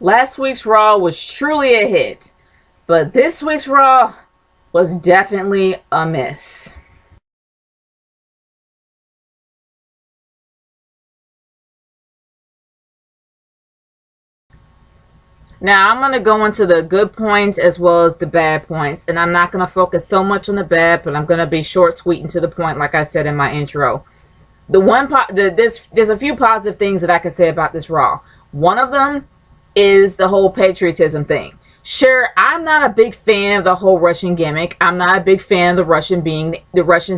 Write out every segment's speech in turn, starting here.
Last week's Raw was truly a hit, but this week's Raw was definitely a miss. Now, I'm going to go into the good points as well as the bad points, and I'm not going to focus so much on the bad, but I'm going to be short, sweet, and to the point, like I said in my intro. There's a few positive things that I can say about this Raw. One of them is the whole patriotism thing. Sure, I'm not a big fan of the whole Russian gimmick. I'm not a big fan of the Russians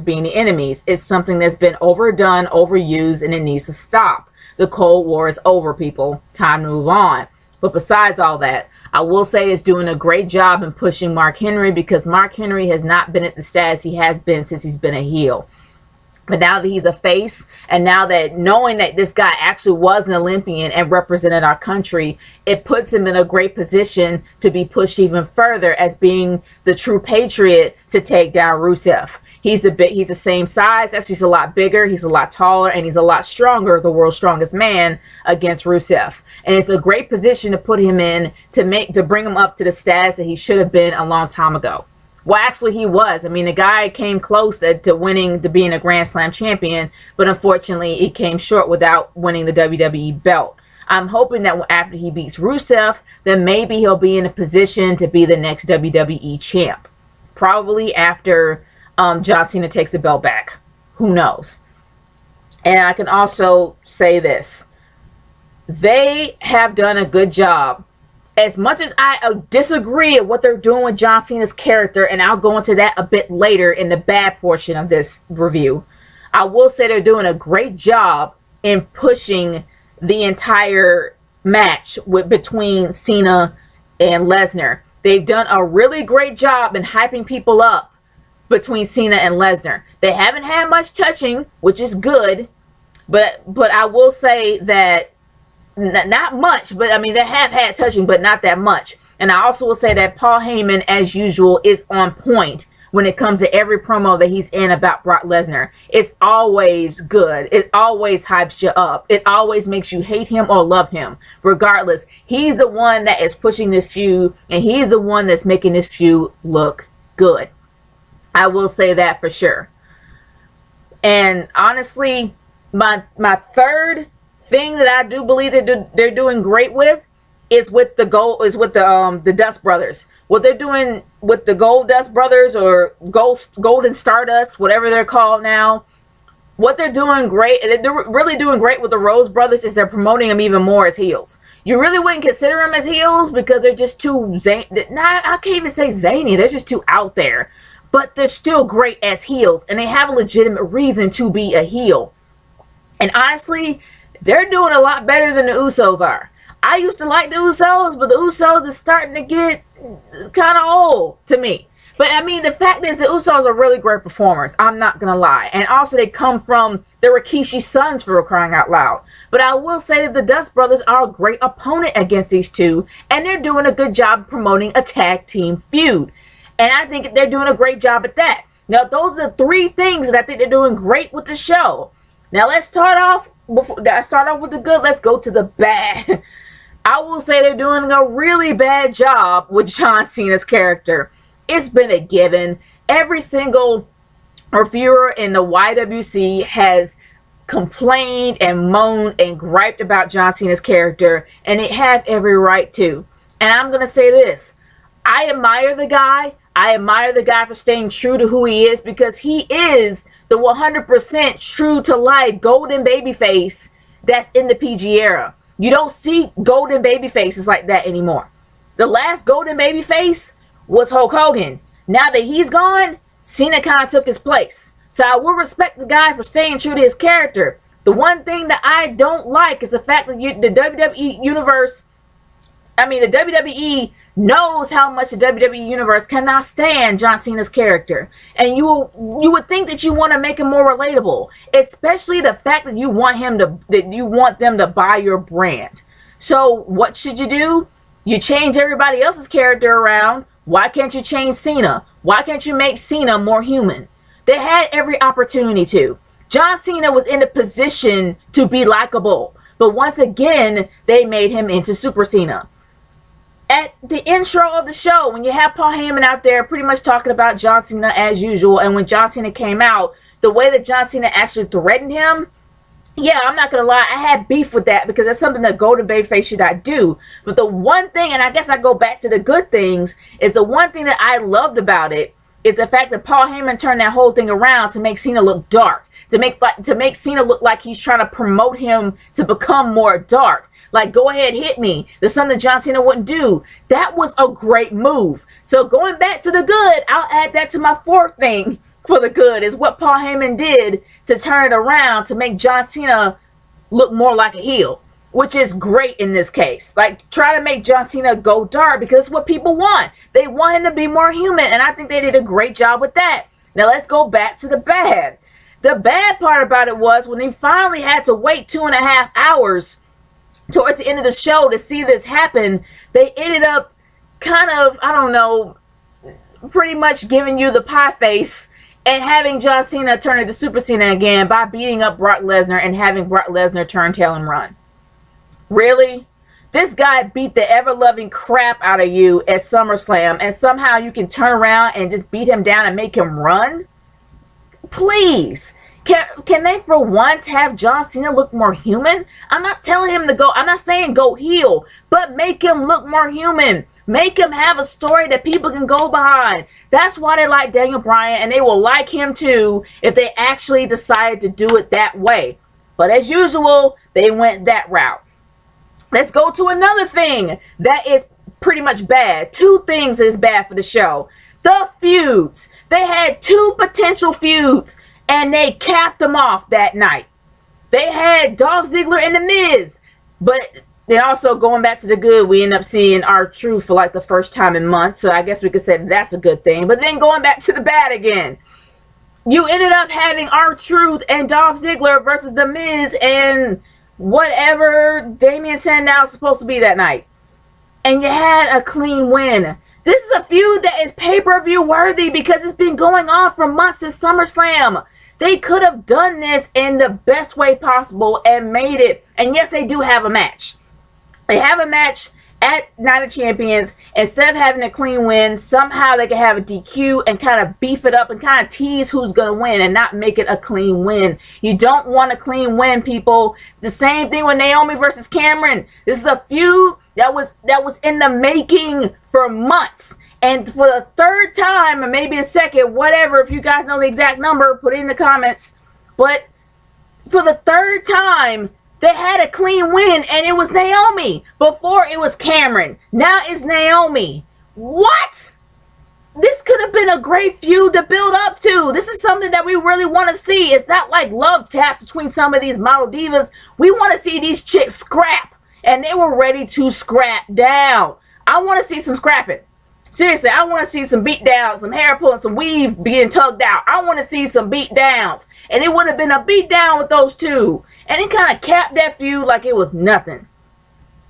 being the enemies. It's something that's been overdone, overused, and it needs to stop. The Cold War is over, people. Time to move on. But besides all that, I will say it's doing a great job in pushing Mark Henry, because Mark Henry has not been at the status he has been since he's been a heel. But now that he's a face, and now that knowing that this guy actually was an Olympian and represented our country, it puts him in a great position to be pushed even further as being the true patriot to take down Rusev. He's the same size, actually he's a lot bigger, he's a lot taller, and he's a lot stronger, the world's strongest man, against Rusev. And it's a great position to put him in to bring him up to the status that he should have been a long time ago. Well, actually, he was. I mean, the guy came close to being a Grand Slam champion, but unfortunately, he came short without winning the WWE belt. I'm hoping that after he beats Rusev, then maybe he'll be in a position to be the next WWE champ. Probably after John Cena takes the belt back. Who knows? And I can also say this. They have done a good job. As much as I disagree with what they're doing with John Cena's character, and I'll go into that a bit later in the bad portion of this review, I will say they're doing a great job in pushing the entire match between Cena and Lesnar. They've done a really great job in hyping people up between Cena and Lesnar. They haven't had much touching, which is good, but I will say that not much, but I mean, they have had touching, but not that much. And I also will say that Paul Heyman, as usual, is on point when it comes to every promo that he's in about Brock Lesnar. It's always good. It always hypes you up. It always makes you hate him or love him. Regardless, he's the one that is pushing this feud, and he's the one that's making this feud look good. I will say that for sure. And honestly, my third thing that I do believe that they're doing great with is with the Dust Brothers. What they're doing with the Gold Dust Brothers, or Golden Stardust, whatever they're called now. What they're doing great, they're really doing great with the Rose Brothers, is they're promoting them even more as heels. You really wouldn't consider them as heels because they're just too I can't even say zany. They're just too out there. But they're still great as heels, and they have a legitimate reason to be a heel. And honestly, they're doing a lot better than the Usos are. I used to like the Usos, but the Usos is starting to get kind of old to me. But I mean, the fact is the Usos are really great performers. I'm not going to lie. And also they were Rikishi's sons, for crying out loud. But I will say that the Dust Brothers are a great opponent against these two. And they're doing a good job promoting a tag team feud. And I think they're doing a great job at that. Now, those are the three things that I think they're doing great with the show. Now, let's start off. Before I start off with the good, let's go to the bad. I will say they're doing a really bad job with John Cena's character. It's been a given. Every single reviewer in the YWC has complained and moaned and griped about John Cena's character, and they have every right to. And I'm going to say this. I admire the guy. I admire the guy for staying true to who he is, because he is the 100% true to life golden babyface that's in the PG era. You don't see golden babyfaces like that anymore. The last golden babyface was Hulk Hogan. Now that he's gone, Cena kind of took his place. So I will respect the guy for staying true to his character. The one thing that I don't like is the fact that the WWE universe, the WWE knows how much the WWE universe cannot stand John Cena's character. And you would think that you want to make him more relatable, especially the fact that you want them to buy your brand. So what should you do? You change everybody else's character around. Why can't you change Cena? Why can't you make Cena more human? They had every opportunity to. John Cena was in a position to be likable, but once again, they made him into Super Cena. at the intro of the show, when you have Paul Heyman out there pretty much talking about John Cena as usual, and when John Cena came out, the way that John Cena actually threatened him, yeah, I'm not going to lie, I had beef with that because that's something that Golden Babyface should not do. But the one thing, and I guess I go back to the good things, is the one thing that I loved about it is the fact that Paul Heyman turned that whole thing around to make Cena look dark. To make Cena look like he's trying to promote him to become more dark. Like, go ahead, hit me. That's something John Cena wouldn't do. That was a great move. So going back to the good, I'll add that to my fourth thing for the good, is what Paul Heyman did to turn it around to make John Cena look more like a heel, which is great in this case. Like, try to make John Cena go dark because it's what people want. They want him to be more human, and I think they did a great job with that. Now let's go back to the bad. The bad part about it was when he finally had to wait 2.5 hours towards the end of the show to see this happen, they ended up kind of, I don't know, pretty much giving you the pie face and having John Cena turn into Super Cena again by beating up Brock Lesnar and having Brock Lesnar turn tail and run. Really? This guy beat the ever-loving crap out of you at SummerSlam, and somehow you can turn around and just beat him down and make him run? Please. Can they for once have John Cena look more human? I'm not telling him to go, I'm not saying go heel, but make him look more human. Make him have a story that people can go behind. That's why they like Daniel Bryan, and they will like him too if they actually decide to do it that way. But as usual, they went that route. Let's go to another thing that is pretty much bad. Two things is bad for the show. The feuds. They had 2 potential feuds, and they capped them off that night. They had Dolph Ziggler and The Miz, but then also going back to the good, we end up seeing R-Truth for like the first time in months, so I guess we could say that's a good thing. But then going back to the bad again, you ended up having R-Truth and Dolph Ziggler versus The Miz and whatever Damien Sandow was supposed to be that night. And you had a clean win. This is a feud that is pay-per-view worthy because it's been going on for months since SummerSlam. They could have done this in the best way possible and made it. And yes, they do have a match. They have a match at Night of Champions. Instead of having a clean win, somehow they can have a DQ and kind of beef it up and kind of tease who's going to win and not make it a clean win. You don't want a clean win, people. The same thing with Naomi versus Cameron. This is a feud that was in the making for months. And for the third time, or maybe a second, whatever, if you guys know the exact number, put it in the comments. But for the third time, they had a clean win, and it was Naomi. Before, it was Cameron. Now it's Naomi. What? This could have been a great feud to build up to. This is something that we really want to see. It's not like love taps between some of these model divas. We want to see these chicks scrap. And they were ready to scrap down. I want to see some scrapping. Seriously, I want to see some beat downs, some hair pulling, some weave being tugged out. I want to see some beat downs. And it would have been a beat down with those two. And it kind of capped that feud like it was nothing.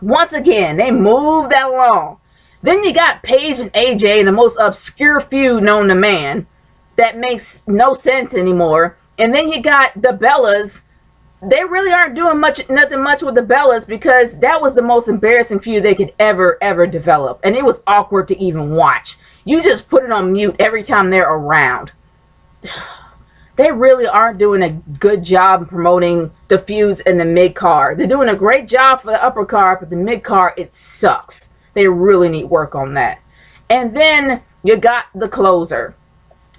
Once again, they moved that along. Then you got Paige and AJ in the most obscure feud known to man. That makes no sense anymore. And then you got the Bellas. They really aren't doing nothing much with the Bellas because that was the most embarrassing feud they could ever develop. And it was awkward to even watch. You just put it on mute every time they're around. They really aren't doing a good job promoting the feuds in the mid-card. They're doing a great job for the upper card, but the mid-card, it sucks. They really need work on that. And then you got the closer.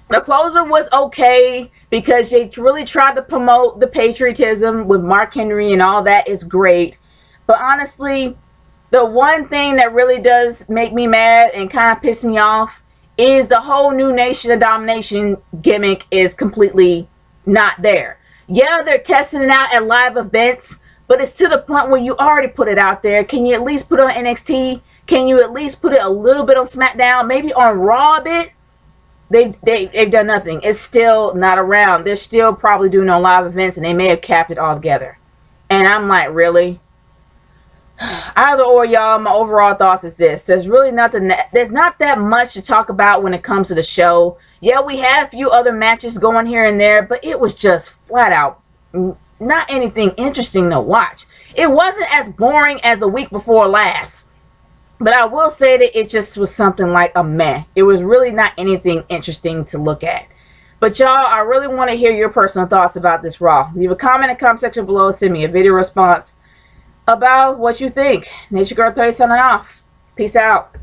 The closer was okay because they really tried to promote the patriotism with Mark Henry and all that is great. But honestly, the one thing that really does make me mad and kind of piss me off is the whole new Nation of Domination gimmick is completely not there. Yeah, they're testing it out at live events, but it's to the point where you already put it out there. Can you at least put it on NXT? Can you at least put it a little bit on SmackDown? Maybe on Raw a bit? They've done nothing. It's still not around. They're still probably doing on live events, and they may have capped it altogether. And I'm like, really? Either or, y'all, my overall thoughts is this. There's really nothing. There's not that much to talk about when it comes to the show. Yeah, we had a few other matches going here and there, but it was just flat out not anything interesting to watch. It wasn't as boring as a week before last. But I will say that it just was something like a meh. It was really not anything interesting to look at. But y'all, I really want to hear your personal thoughts about this Raw. Leave a comment in the comment section below. Send me a video response about what you think. Nature Girl 30 signing off. Peace out.